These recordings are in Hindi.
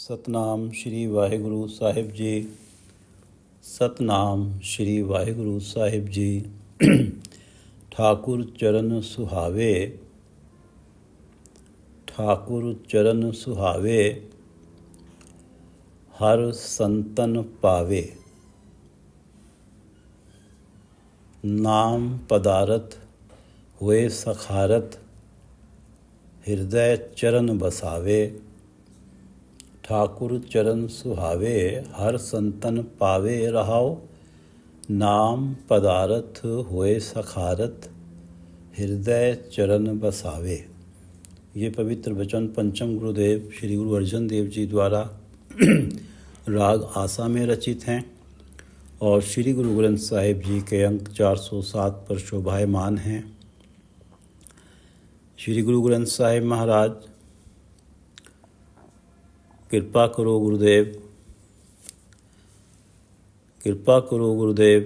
ਸਤਨਾਮ ਸ਼੍ਰੀ ਵਾਹਿਗੁਰੂ ਸਾਹਿਬ ਜੀ। ਸਤਨਾਮ ਸ਼੍ਰੀ ਵਾਹਿਗੁਰੂ ਸਾਹਿਬ ਜੀ। ਠਾਕੁਰ ਚਰਨ ਸੁਹਾਵੇ, ਠਾਕੁਰ ਚਰਨ ਸੁਹਾਵੇ, ਹਰ ਸੰਤਨ ਪਾਵੇ। ਨਾਮ ਪਦਾਰਥ ਹੋਏ ਸਖਾਰਤ, ਹਿਰਦੈ ਚਰਨ ਬਸਾਵੇ। ठाकुर चरण सुहावे, हर संतन पावे रहाओ। नाम पदारथ होए सखारत, हृदय चरण बसावे। ये पवित्र वचन पंचम गुरुदेव श्री गुरु अर्जन देव जी द्वारा राग आसा में रचित हैं और श्री गुरु ग्रंथ साहिब जी के अंक 407 पर शोभायमान हैं। श्री गुरु ग्रंथ साहिब महाराज कृपा करो गुरुदेव, कृपा करो गुरुदेव,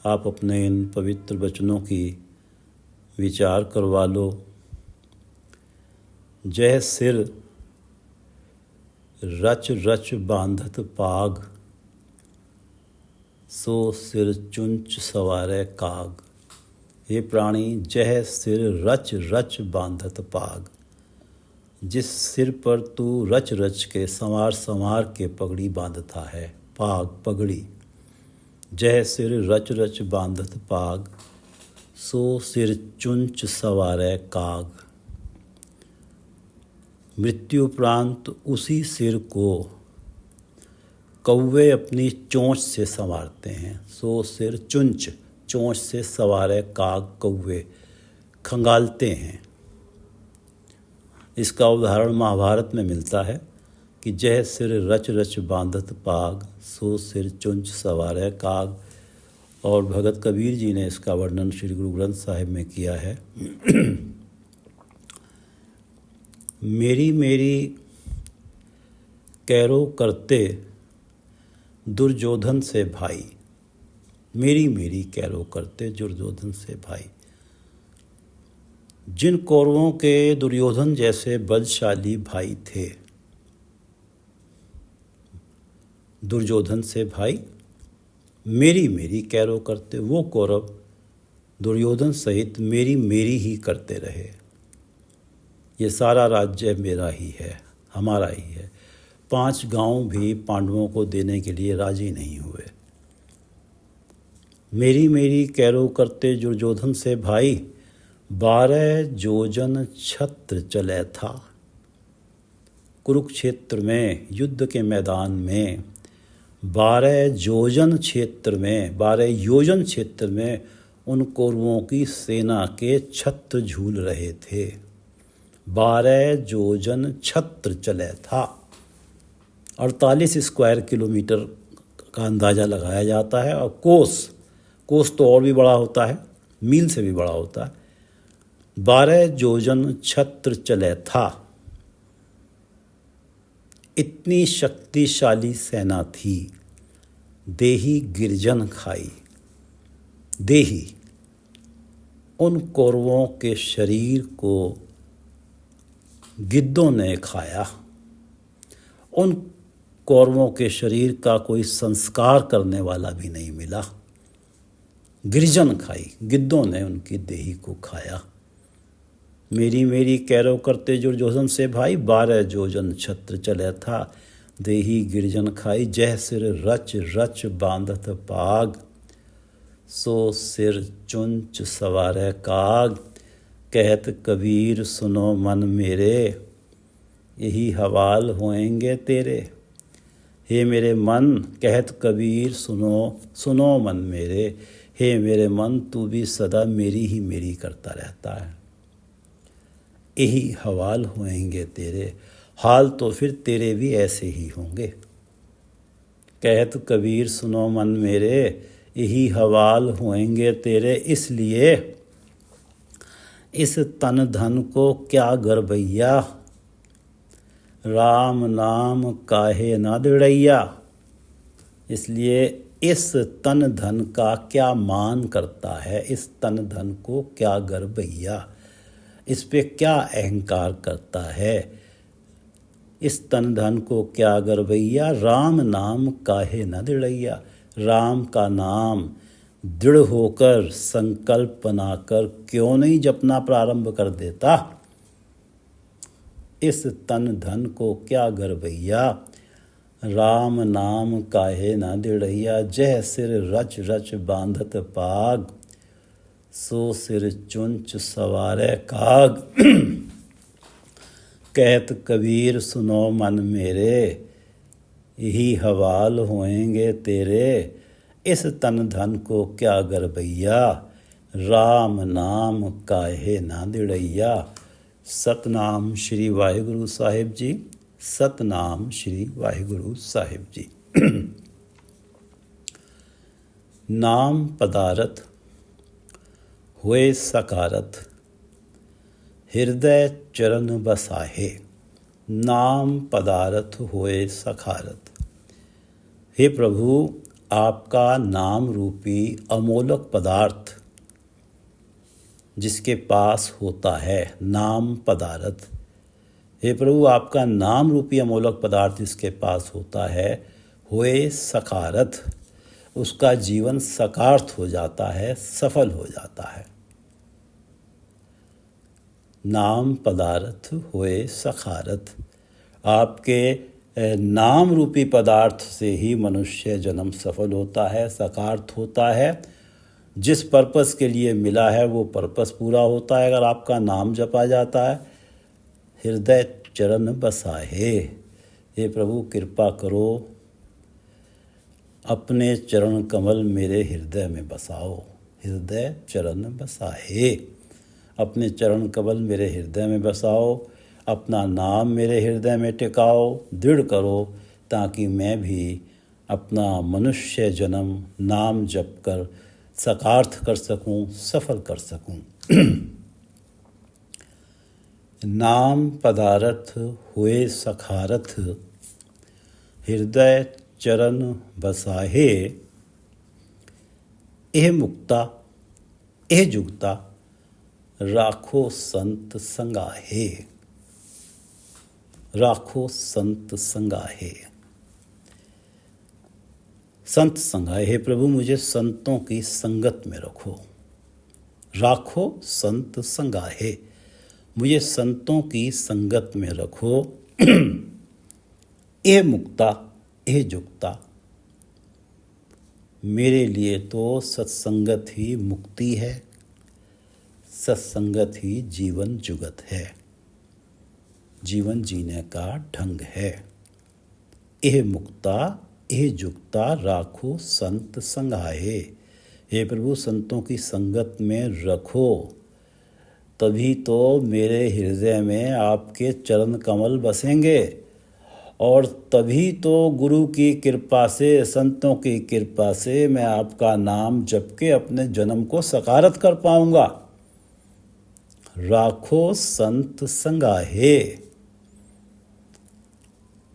आप अपने इन पवित्र वचनों की विचार करवा लो। जय सिर रच रच बांधत पाग, सो सिर चुंच सवारे काग। ये प्राणी जय सिर रच रच बांधत पाग, जिस सिर पर तू रच रच के संवार संवार के पगड़ी बांधता है, पाग पगड़ी। जय सिर रच रच बांधत पाग, सो सिर चुंच सवारे काग। मृत्युपरांत उसी सिर को कौवे अपनी चोंच से संवारते हैं। सो सिर चुंच, चोंच से सवारे काग, कौवे खंगालते हैं। इसका उदाहरण महाभारत में मिलता है कि जय सिर रच रच बांधत पाग, सो सिर चुंच सवारे काग। और भगत कबीर जी ने इसका वर्णन श्री गुरु ग्रंथ साहिब में किया है। मेरी मेरी कैरो करते दुर्योधन से भाई, मेरी मेरी कैरो करते दुर्योधन से भाई। जिन कौरवों के दुर्योधन जैसे बलशाली भाई थे, दुर्योधन से भाई मेरी मेरी कैरो करते, वो कौरव दुर्योधन सहित मेरी मेरी ही करते रहे। ये सारा राज्य मेरा ही है, हमारा ही है। 5 गांव भी पांडवों को देने के लिए राजी नहीं हुए। मेरी मेरी कैरो करते दुर्योधन से भाई, 12 योजन छत्र चले था। कुरुक्षेत्र में, युद्ध के मैदान में 12 योजन क्षेत्र में, 12 योजन क्षेत्र में उन कौरवों की सेना के छत्र झूल रहे थे। 12 योजन छत्र चले था। 48 स्क्वायर किलोमीटर का अंदाज़ा लगाया जाता है। और कोस तो और भी बड़ा होता है, मील से भी बड़ा होता है। 12 योजन छत्र चले था। इतनी शक्तिशाली सेना थी। देही गिरजन खाई। देही उन कौरवों के शरीर को गिद्धों ने खाया। उन कौरवों के शरीर का कोई संस्कार करने वाला भी नहीं मिला। गिरजन खाई, गिद्धों ने उनकी देही को खाया। मेरी मेरी कैरो करते दुर्योधन से भाई, 12 योजन छत्र चले था। देही गिरजन खाई, जय सिर रच रच बांधत पाग, सो सिर चुंच सवारे काग। कहत कबीर सुनो मन मेरे, यही हवाल होएंगे तेरे। हे मेरे मन, कहत कबीर सुनो सुनो मन मेरे, हे मेरे मन तू भी सदा मेरी ही मेरी करता रहता है। यही हवाल होएंगे तेरे, हाल तो फिर तेरे भी ऐसे ही होंगे। कहत कबीर सुनो मन मेरे, यही हवाल होएंगे तेरे। इसलिए इस तन धन को क्या गरबैया, राम नाम काहे ना दृढ़ैया। इसलिए इस तन धन का क्या मान करता है, इस तन धन को क्या गरबैया, इस पे क्या अहंकार करता है। इस तन धन को क्या गरबैया, राम नाम काहे न दृढ़ैया। राम का नाम दृढ़ होकर संकल्प बनाकर क्यों नहीं जपना प्रारंभ कर देता। इस तन धन को क्या गरबैया, राम नाम काहे न दृढ़ैया। जह सिर रच रच बांधत पाग, सो सिर चुंच सवारे काग। कहत कबीर सुनो मन मेरे, यही हवाल होएंगे तेरे। इस तन धन को क्या गरबैया, राम नाम काहे ना दृढ़ैया। सतनाम श्री वाहिगुरु साहिब जी, सतनाम श्री वाहिगुरु साहिब जी। नाम पदारथ हुए सकारत, हृदय चरण बसाहे। नाम पदारथ हुए सखारत। हे प्रभु, आपका नाम रूपी अमोलक पदार्थ जिसके पास होता है, नाम पदारथ। हे प्रभु, आपका नाम रूपी अमोलक पदार्थ जिसके पास होता है, हुए सखारथ, उसका जीवन सकार्थ हो जाता है, सफल हो जाता है। नाम पदार्थ हुए सखारत। आपके नाम रूपी पदार्थ से ही मनुष्य जन्म सफल होता है, सकार्थ होता है। जिस पर्पस के लिए मिला है वो पर्पस पूरा होता है अगर आपका नाम जपा जाता है। हृदय चरण बसाहे। हे प्रभु, कृपा करो, अपने चरण कमल मेरे हृदय में बसाओ। हृदय चरण बसाहे। अपने चरण कमल मेरे हृदय में बसाओ, अपना नाम मेरे हृदय में टिकाओ, दृढ़ करो, ताकि मैं भी अपना मनुष्य जन्म नाम जप कर सकार्थ कर सकूं, सफल कर सकूं। नाम पदारथ हुए सखारथ, हृदय चरण बसाहे। एह मुक्ता एह जुगता, राखो संत संगाहे। राखो संत संगाहे। संत संगाहे। हे प्रभु, मुझे संतों की संगत में रखो। राखो संत संगाहे, मुझे संतों की संगत में रखो। ए मुक्ता ए जुगता, मेरे लिए तो सत्संगत ही मुक्ति है, सत्संगत ही जीवन जुगत है, जीवन जीने का ढंग है। एह मुक्ता एह जुगता, राखो संत संगाहे। हे प्रभु, संतों की संगत में रखो, तभी तो मेरे हृदय में आपके चरण कमल बसेंगे, और तभी तो गुरु की कृपा से, संतों की कृपा से मैं आपका नाम जप के अपने जन्म को सकारत कर पाऊंगा। राखो संत संगाहे।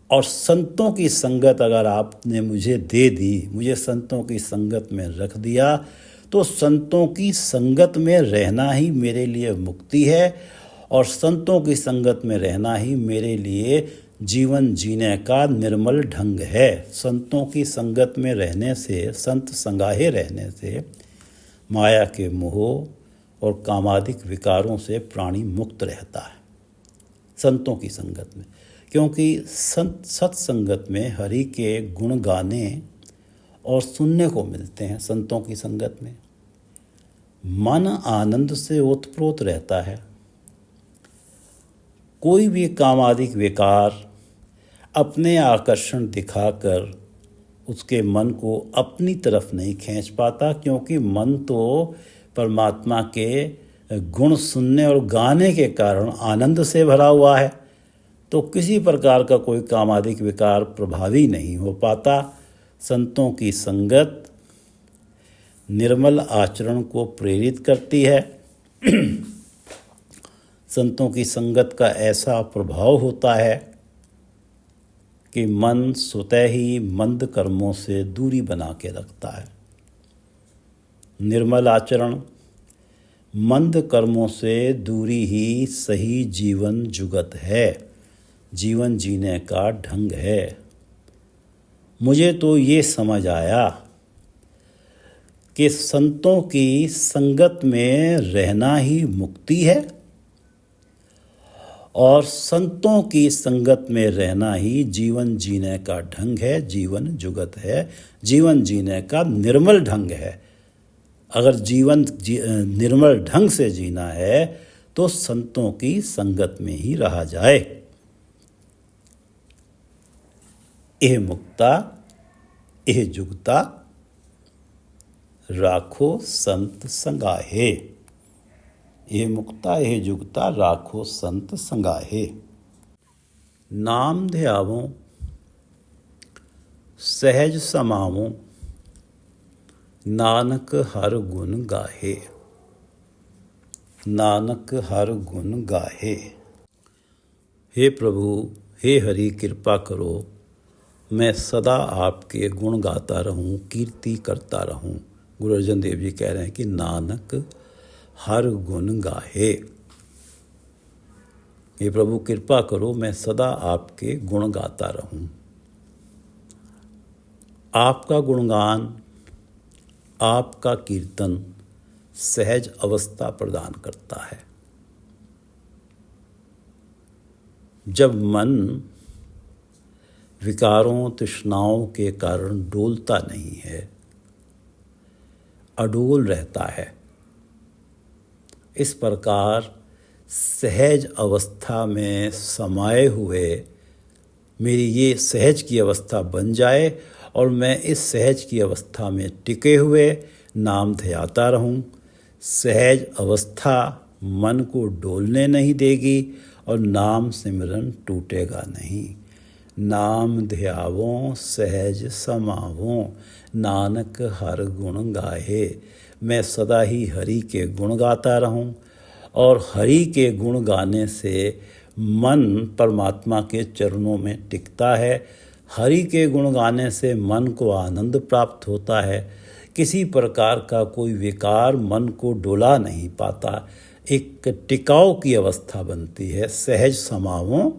और संतों की संगत अगर आपने मुझे दे दी, मुझे संतों की संगत में रख दिया, तो संतों की संगत में रहना ही मेरे लिए मुक्ति है, और संतों की संगत में रहना ही मेरे लिए जीवन जीने का निर्मल ढंग है। संतों की संगत में रहने से, संत संगाहे रहने से माया के मोह और कामादिक विकारों से प्राणी मुक्त रहता है संतों की संगत में। क्योंकि सत्संगत में हरि के गुण गाने और सुनने को मिलते हैं। संतों की संगत में मन आनंद से ओतप्रोत रहता है। कोई भी कामादिक विकार अपने आकर्षण दिखाकर उसके मन को अपनी तरफ नहीं खींच पाता, क्योंकि मन तो परमात्मा के गुण सुनने और गाने के कारण आनंद से भरा हुआ है। तो किसी प्रकार का कोई कामादिक विकार प्रभावी नहीं हो पाता। संतों की संगत निर्मल आचरण को प्रेरित करती है। संतों की संगत का ऐसा प्रभाव होता है कि मन स्वतः ही मंद कर्मों से दूरी बना के रखता है। निर्मल आचरण, मंद कर्मों से दूरी ही सही जीवन जुगत है। जीवन जीने का ढंग है। मुझे तो ये समझ आया कि संतों की संगत में रहना ही मुक्ति है और संतों की संगत में रहना ही जीवन जीने का ढंग है, जीवन जुगत है, जीवन जीने का निर्मल ढंग है। अगर जीवन निर्मल ढंग से जीना है तो संतों की संगत में ही रहा जाए। एह मुक्ता एह जुगता राखो संत संगाहे। एह मुक्ता एह जुगता राखो संत संगाहे। नाम ध्यावों सहज समावों नानक हर गुण गाहे। नानक हर गुण गाहे। हे प्रभु, हे हरि, कृपा करो मैं सदा आपके गुण गाता रहूं, कीर्ति करता रहूं। गुरु अर्जन देव जी कह रहे हैं कि नानक हर गुण गाहे। हे प्रभु, कृपा करो मैं सदा आपके गुण गाता रहूं। आपका गुणगान, आपका कीर्तन सहज अवस्था प्रदान करता है। जब मन विकारों तृष्णाओं के कारण डोलता नहीं है, अडोल रहता है, इस प्रकार सहज अवस्था में समाये हुए मेरी ये सहज की अवस्था बन जाए और मैं इस सहज की अवस्था में टिके हुए नाम ध्याता रहूं। सहज अवस्था मन को डोलने नहीं देगी और नाम सिमरन टूटेगा नहीं। नाम ध्यावों सहज समावों नानक हर गुण गाहे। मैं सदा ही हरि के गुण गाता रहूं और हरि के गुण गाने से मन परमात्मा के चरणों में टिकता है। हरि के गुण गाने से मन को आनंद प्राप्त होता है। किसी प्रकार का कोई विकार मन को डोला नहीं पाता, एक टिकाव की अवस्था बनती है। सहज समावों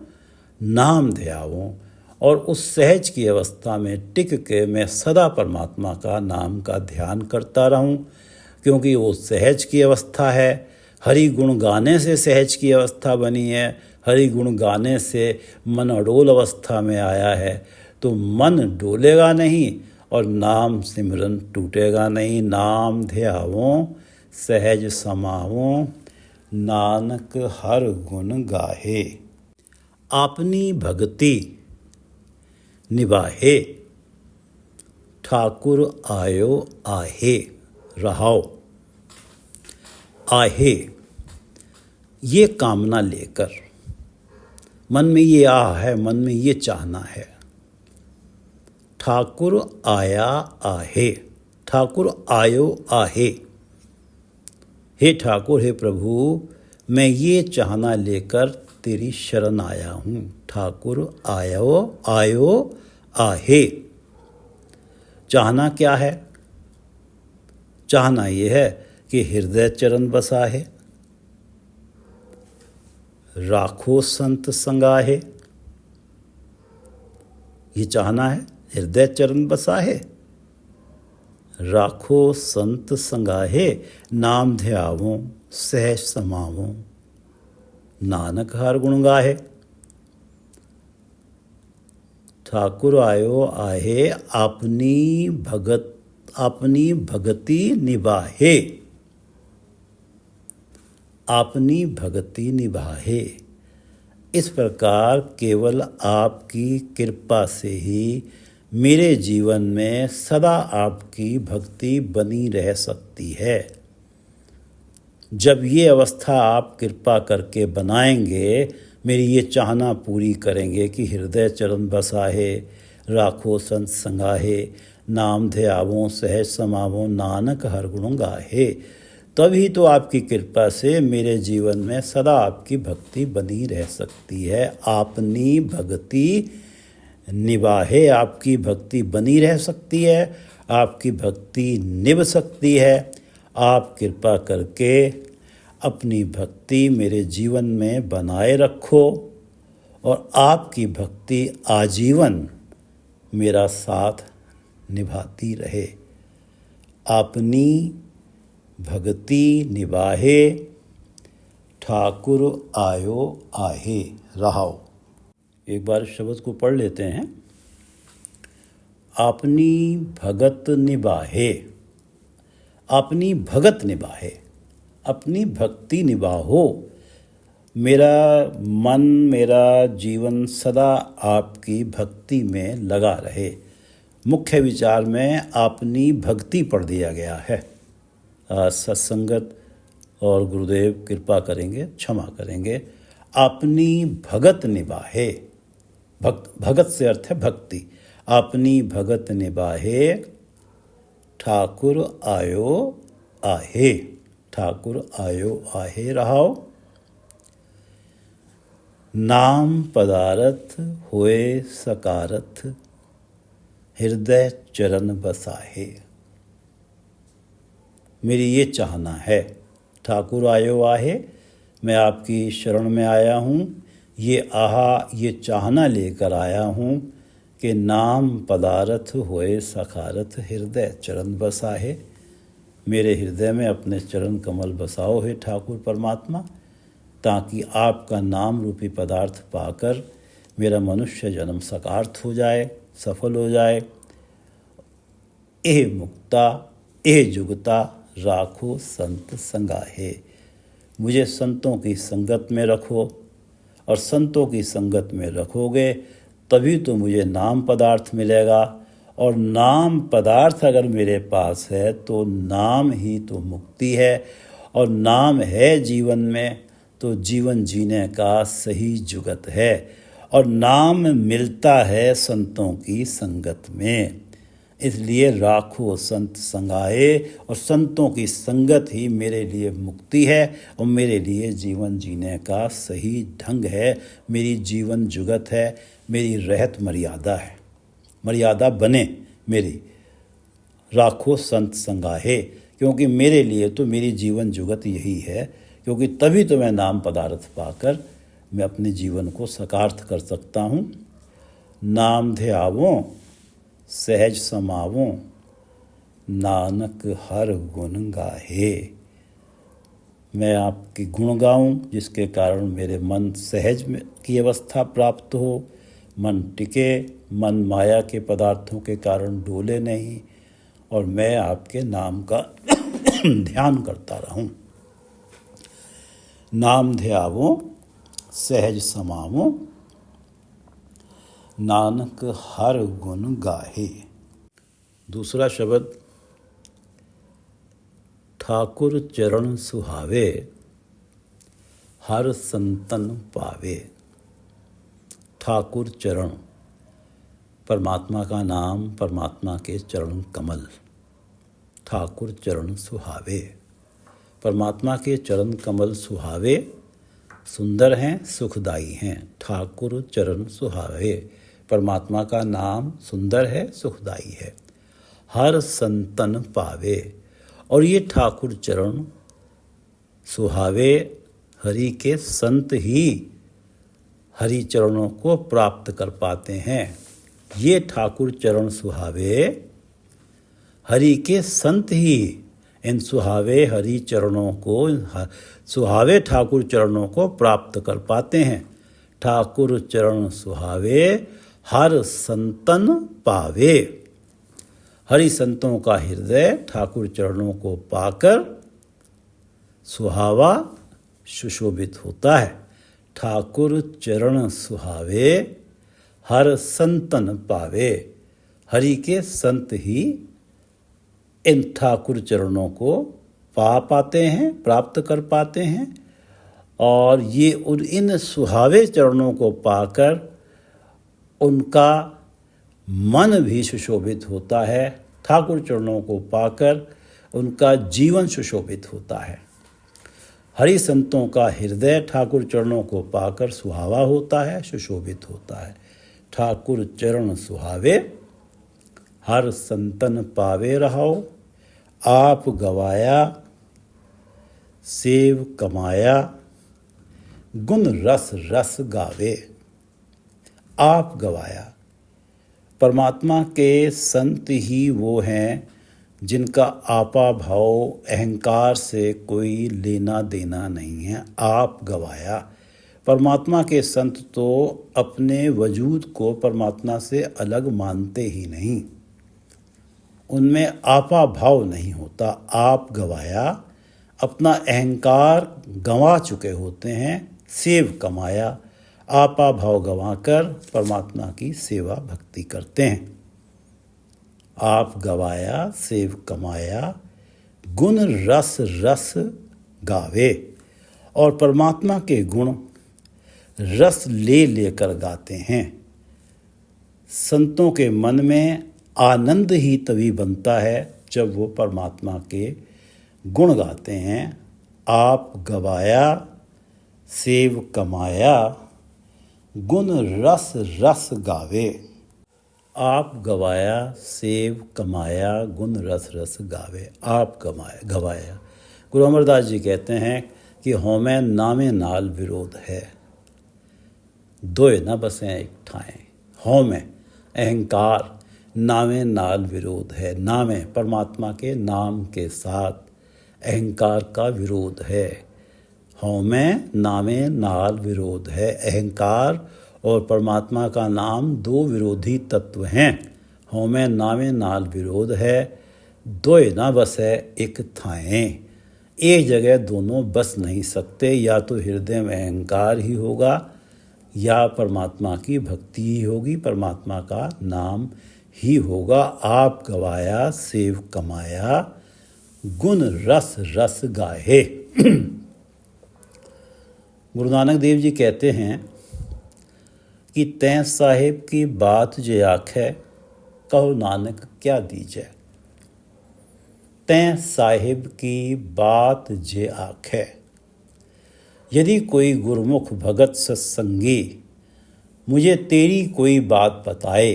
नाम ध्यावों, और उस सहज की अवस्था में टिक के मैं सदा परमात्मा का नाम का ध्यान करता रहूं, क्योंकि वो सहज की अवस्था है। हरि गुण गाने से सहज की अवस्था बनी है। हरि गुण गाने से मन अडोल अवस्था में आया है, तो मन डोलेगा नहीं और नाम सिमरन टूटेगा नहीं। नाम ध्यावों सहज समावों नानक हर गुण गाहे। आपनी भक्ति निभाहे ठाकुर आयो आहे रहाओ। आहे ये कामना लेकर, मन में ये आह है, मन में ये चाहना है। ठाकुर आया आहे, ठाकुर आयो आहे। हे ठाकुर, हे प्रभु, मैं ये चाहना लेकर तेरी शरण आया हूँ। ठाकुर आयो आयो आहे। चाहना क्या है? चाहना ये है कि हृदय चरण बसा है, राखो संत संगाहे। ये चाहना है, हृदय चरण बसा है, राखो संत संगाहे। नाम ध्यावों सहज समावों नानक हर गुण गाहे। ठाकुर आयो आहे अपनी भगति निभाहे। अपनी भक्ति निभाहे। इस प्रकार केवल आपकी कृपा से ही मेरे जीवन में सदा आपकी भक्ति बनी रह सकती है। जब ये अवस्था आप कृपा करके बनाएंगे, मेरी ये चाहना पूरी करेंगे कि हृदय चरण बसाहे, राखो संत संगाहे, नाम ध्यावों सहज समावों नानक हर गुण गाहे, तभी तो आपकी कृपा से मेरे जीवन में सदा आपकी भक्ति बनी रह सकती है। आपनी भक्ति निभाहे, आपकी भक्ति बनी रह सकती है, आपकी भक्ति निभ सकती है। आप कृपा करके अपनी भक्ति मेरे जीवन में बनाए रखो और आपकी भक्ति आजीवन मेरा साथ निभाती रहे। अपनी भक्ति निभाहे, ठाकुर आयो आहे रहाओ। एक बार शब्द को पढ़ लेते हैं। अपनी भगत निभाहे, अपनी भगत निभाहे, अपनी भक्ति निभाहो। मेरा मन, मेरा जीवन सदा आपकी भक्ति में लगा रहे। मुख्य विचार में अपनी भक्ति पढ़ दिया गया है। सत्संगत और गुरुदेव कृपा करेंगे, क्षमा करेंगे। अपनी भगत निभाहे, भगत से अर्थ है भक्ति। अपनी भगत निभाहे, ठाकुर आयो आहे, ठाकुर आयो आहे रहाओ। नाम पदारथ होए सकारथ, हृदय चरण बसाहे। मेरी ये चाहना है, ठाकुर आयो आहे, मैं आपकी शरण में आया हूँ। ये आहा, ये चाहना लेकर आया हूँ कि नाम पदारथ होए सखारथ, हृदय चरण बसाहे। मेरे हृदय में अपने चरण कमल बसाओ हे ठाकुर परमात्मा, ताकि आपका नाम रूपी पदार्थ पाकर मेरा मनुष्य जन्म सकार्थ हो जाए, सफल हो जाए। एह मुक्ता एह जुगता राखो संत संगाहे। मुझे संतों की संगत में रखो, और संतों की संगत में रखोगे तभी तो मुझे नाम पदार्थ मिलेगा। और नाम पदार्थ अगर मेरे पास है तो नाम ही तो मुक्ति है, और नाम है जीवन में तो जीवन जीने का सही जुगत है। और नाम मिलता है संतों की संगत में। इसलिए राखो संत संगाए, और संतों की संगत ही मेरे लिए मुक्ति है और मेरे लिए जीवन जीने का सही ढंग है। मेरी जीवन जुगत है, मेरी रहत मर्यादा है। मर्यादा बने मेरी। राखो संत संगाहे, क्योंकि मेरे लिए तो मेरी जीवन जुगत यही है, क्योंकि तभी तो मैं नाम पदार्थ पाकर मैं अपने जीवन को सकार्थ कर सकता हूँ। नाम ध्यावों सहज समावों, नानक हर गुण गाहे। मैं आपकी गुण गाऊं जिसके कारण मेरे मन सहज में की अवस्था प्राप्त हो, मन टिके, मन माया के पदार्थों के कारण डोले नहीं, और मैं आपके नाम का ध्यान करता रहूं। नाम ध्यावों सहज समावों, नानक हर गुण गाहे। दूसरा शब्द, ठाकुर चरण सुहावे, हर संतन पावे। ठाकुर चरण, परमात्मा का नाम, परमात्मा के चरण कमल। ठाकुर चरण सुहावे, परमात्मा के चरण कमल सुहावे, सुंदर हैं, सुखदाई हैं। ठाकुर चरण सुहावे, परमात्मा का नाम सुंदर है, सुखदाई है। हर संतन पावे, और ये ठाकुर चरण सुहावे, हरि के संत ही हरि चरणों को प्राप्त कर पाते हैं। ये ठाकुर चरण सुहावे, हरि के संत ही इन सुहावे हरि चरणों को, सुहावे ठाकुर चरणों को प्राप्त कर पाते हैं। ठाकुर चरण सुहावे, हर संतन पावे। हरि संतों का हृदय ठाकुर चरणों को पाकर सुहावा सुशोभित होता है। ठाकुर चरण सुहावे, हर संतन पावे। हरि के संत ही इन ठाकुर चरणों को पा पाते हैं, प्राप्त कर पाते हैं, और ये इन सुहावे चरणों को पाकर उनका मन भी सुशोभित होता है। ठाकुर चरणों को पाकर उनका जीवन सुशोभित होता है। हरि संतों का हृदय ठाकुर चरणों को पाकर सुहावा होता है, सुशोभित होता है। ठाकुर चरण सुहावे, हर संतन पावे रहाओ। आप गवाया सेव कमाया, गुण रस रस गावे। आप गवाया। परमात्मा के संत ही वो हैं जिनका आपा भाव अहंकार से कोई लेना देना नहीं है। आप गवाया। परमात्मा के संत तो अपने वजूद को परमात्मा से अलग मानते ही नहीं, उनमें आपा भाव नहीं होता। आप गवाया, अपना अहंकार गंवा चुके होते हैं, सेव कमाया। आपा भाव गंवाकर परमात्मा की सेवा भक्ति करते हैं। आप गवाया, सेव कमाया, गुण रस रस गावे। और परमात्मा के गुण रस ले लेकर गाते हैं। संतों के मन में आनंद ही तभी बनता है जब वो परमात्मा के गुण गाते हैं। आप गवाया, सेव कमाया, गुण रस रस गावे। आप गवाया, सेव कमाया, गुण रस रस गावे। आप गवाया। गुरु अमरदास जी कहते हैं कि होमें नामे नाल विरोध है, दोए न बसें एक ठाएं। होमें अहंकार, नामे नाल विरोध है। नामे परमात्मा के नाम के साथ अहंकार का विरोध है। होमें नामे नाल विरोध है। अहंकार और परमात्मा का नाम दो विरोधी तत्व हैं। होमें नामे नाल विरोध है, दोए ना बसे एक थाएं। एक जगह दोनों बस नहीं सकते, या तो हृदय में अहंकार ही होगा या परमात्मा की भक्ति ही होगी, परमात्मा का नाम ही होगा। आप गवाया, सेव कमाया, गुण रस रस गाहे। गुरु नानक देव जी कहते हैं कि तैं साहिब की बात जे आखे, कहो नानक क्या दीजै। तैं साहिब की बात जे आखे। यदि कोई गुरमुख भगत सत्संगी मुझे तेरी कोई बात बताए,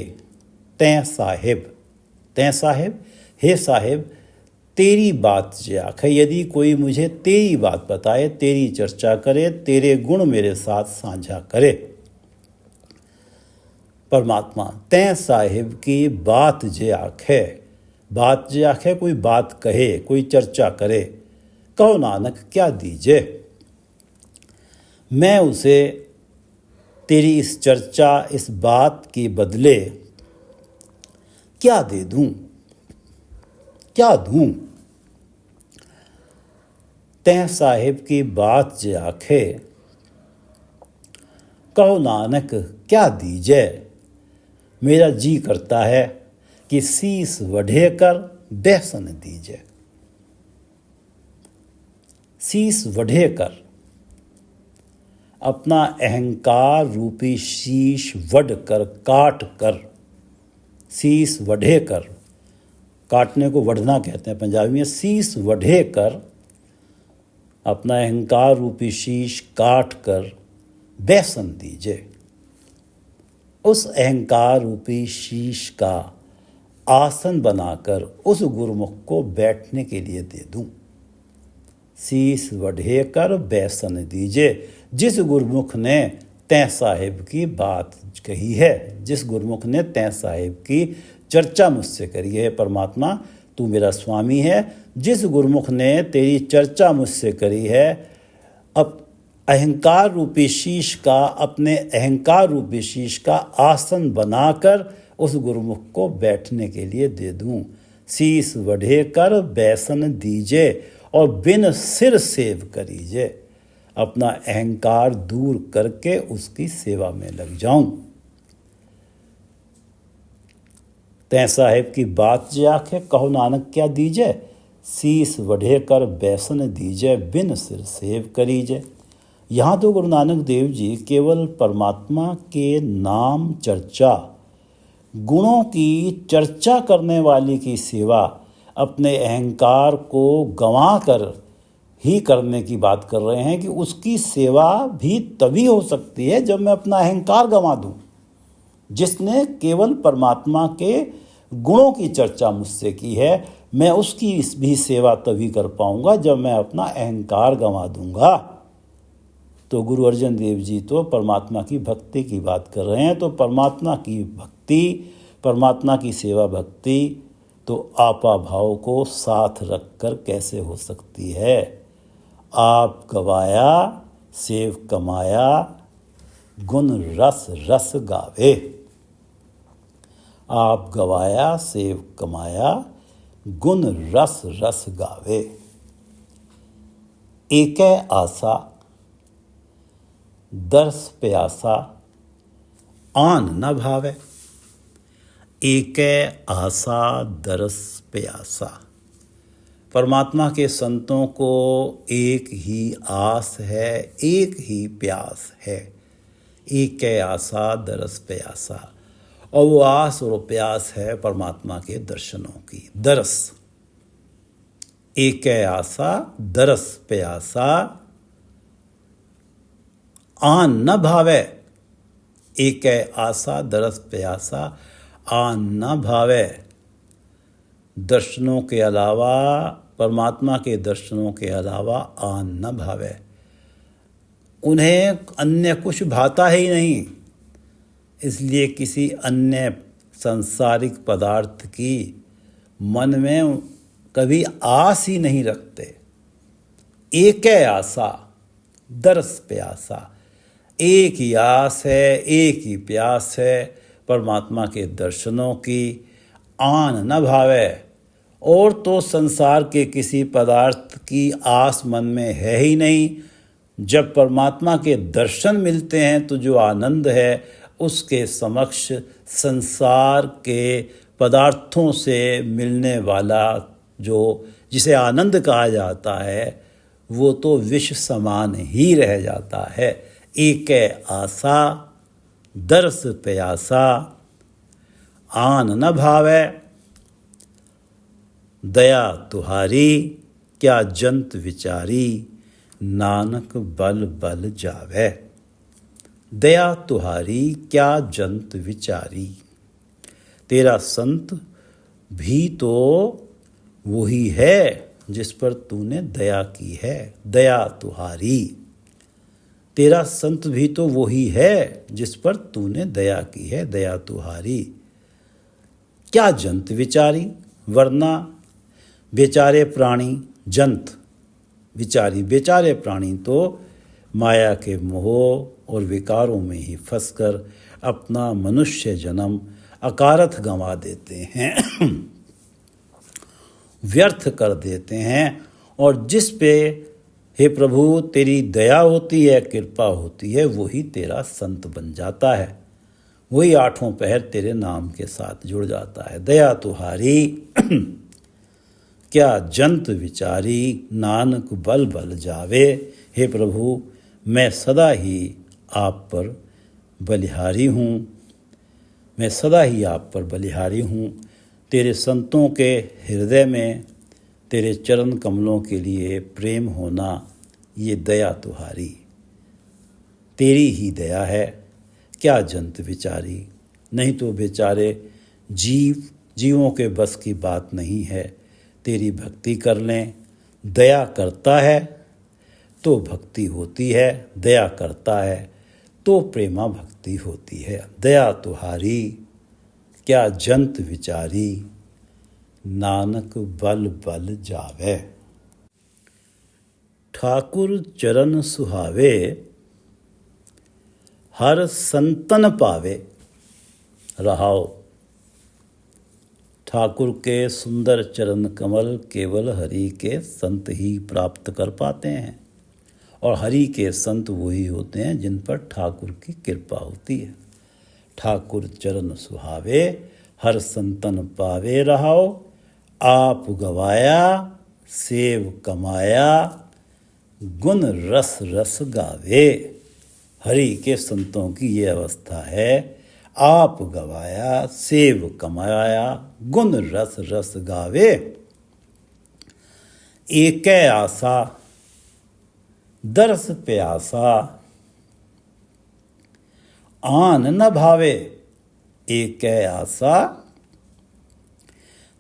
तैं साहिब, तैं साहिब, हे साहिब तेरी बात जे आखे। यदि कोई मुझे तेरी बात बताए, तेरी चर्चा करे, तेरे गुण मेरे साथ साझा करे। परमात्मा तैं साहिब की बात जे आखे, बात जे आखे कोई बात कहे, कोई चर्चा करे, कहो नानक क्या दीजे। मैं उसे तेरी इस चर्चा, इस बात के बदले क्या दे दूं, क्या दूं। तैं साहिब की बात जे आखे, कहो नानक क्या दीजे। मेरा जी करता है कि शीस वढ़े कर बेसन दीजे। शीस वढ़े कर, अपना अहंकार रूपी शीश वढ़ कर, काट कर, शीस वढ़े कर, काटने को वढ़ना कहते हैं पंजाबी में। शीस वढ़े कर, अपना अहंकार रूपी शीश काट कर बेसन दीजे। उस अहंकार रूपी शीश का आसन बनाकर उस गुरुमुख को बैठने के लिए दे दूं। शीस वढ़े कर बेसन दीजे। जिस गुरुमुख ने तैं साहिब की बात कही है, जिस गुरुमुख ने तैं साहिब की चर्चा मुझसे करी है, परमात्मा तू मेरा स्वामी है, जिस गुरुमुख ने तेरी चर्चा मुझसे करी है, अब अहंकार रूपी शीश का, अपने अहंकार रूपी शीश का आसन बनाकर उस गुरुमुख को बैठने के लिए दे दूं। शीस वढ़े कर बेसन दीजे और बिन सिर सेव करीजे। अपना अहंकार दूर करके उसकी सेवा में लग जाऊं। तैं साहिब की बात जे आखे, कहो नानक क्या दीजे। शीस वढ़े कर बेसन दीजे, बिन सिर सेव करीजे। यहाँ तो गुरु नानक देव जी केवल परमात्मा के नाम चर्चा, गुणों की चर्चा करने वाले की सेवा अपने अहंकार को गंवा कर ही करने की बात कर रहे हैं कि उसकी सेवा भी तभी हो सकती है जब मैं अपना अहंकार गंवा दूं। जिसने केवल परमात्मा के गुणों की चर्चा मुझसे की है, मैं उसकी भी सेवा तभी कर पाऊंगा जब मैं अपना अहंकार गंवा दूंगा। तो गुरु अर्जन देव जी तो परमात्मा की भक्ति की बात कर रहे हैं। तो परमात्मा की भक्ति, परमात्मा की सेवा भक्ति तो आपा भाव को साथ रखकर कैसे हो सकती है। आप गवाया सेव कमाया, गुण रस रस गावे। आप गवाया सेव कमाया, गुण रस रस गावे। एकै आसा दर्श प्यासा, आन न भावे। एकै आसा दरस प्यासा। परमात्मा के संतों को एक ही आस है, एक ही प्यास है। एकै आसा दरस प्यासा, और वो आस और प्यास है परमात्मा के दर्शनों की। दरस, एकै आसा दरस प्यासा, आन न भावे। एकै आसा दरस प्यासा, आन न भावे। दर्शनों के अलावा, परमात्मा के दर्शनों के अलावा आन न भावे। उन्हें अन्य कुछ भाता ही नहीं, इसलिए किसी अन्य सांसारिक पदार्थ की मन में कभी आस ही नहीं रखते। एकै आसा दरस प्यासा, एक ही आस है, एक ही प्यास है परमात्मा के दर्शनों की। आन न भावे, और तो संसार के किसी पदार्थ की आस मन में है ही नहीं। जब परमात्मा के दर्शन मिलते हैं तो जो आनंद है उसके समक्ष संसार के पदार्थों से मिलने वाला जो जिसे आनंद कहा जाता है वो तो विष समान ही रह जाता है। एकै आसा दरस प्यासा, आन न भावे। दया तुहारी क्या जंत विचारी, नानक बल बल जावे। दया तुहारी क्या जंत विचारी। तेरा संत भी तो वही है जिस पर तूने दया की है। दया तुहारी, तेरा संत भी तो वही है जिस पर तूने दया की है। दया तुहारी क्या जंत विचारी, वरना बेचारे प्राणी, जंत विचारी, बेचारे प्राणी तो माया के मोह और विकारों में ही फंसकर अपना मनुष्य जन्म अकारथ गंवा देते हैं, व्यर्थ कर देते हैं। और जिस पे हे प्रभु तेरी दया होती है, कृपा होती है, वही तेरा संत बन जाता है, वही आठों पहर तेरे नाम के साथ जुड़ जाता है। दया तुहारी क्या जंत विचारी, नानक बल बल जावे। हे प्रभु मैं सदा ही आप पर बलिहारी हूँ, मैं सदा ही आप पर बलिहारी हूँ। तेरे संतों के हृदय में तेरे चरण कमलों के लिए प्रेम होना, ये दया तुहारी, तेरी ही दया है। क्या जंत विचारी, नहीं तो बेचारे जीवों के बस की बात नहीं है। तेरी भक्ति कर लें, दया करता है तो भक्ति होती है, दया करता है तो प्रेमा भक्ति होती है। दया तुहारी क्या जंत विचारी, नानक बल बल जावे। ठाकुर चरण सुहावे, हर संतन पावे। रहाओ, ठाकुर के सुंदर चरण कमल केवल हरि के संत ही प्राप्त कर पाते हैं, और हरि के संत वही होते हैं जिन पर ठाकुर की कृपा होती है। ठाकुर चरण सुहावे, हर संतन पावे। रहाओ, आप गवाया सेव कमाया, गुण रस रस गावे। हरि के संतों की ये अवस्था है, आप गवाया सेव कमाया, गुण रस रस गावे। एकै आसा दरस प्यासा, आन न भावे। एकै आसा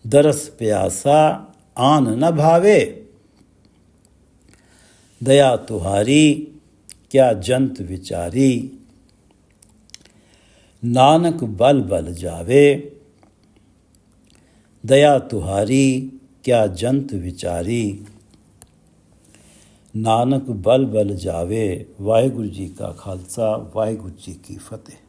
दरस प्यासा, आन न भावे। दया तुहारी क्या जंत विचारी। नानक बल बल जावे, दया तुहारी क्या जंत विचारी। नानक बल बल जावे। वाहिगुरु जी का खालसा, वाहिगुरु जी की फतेह।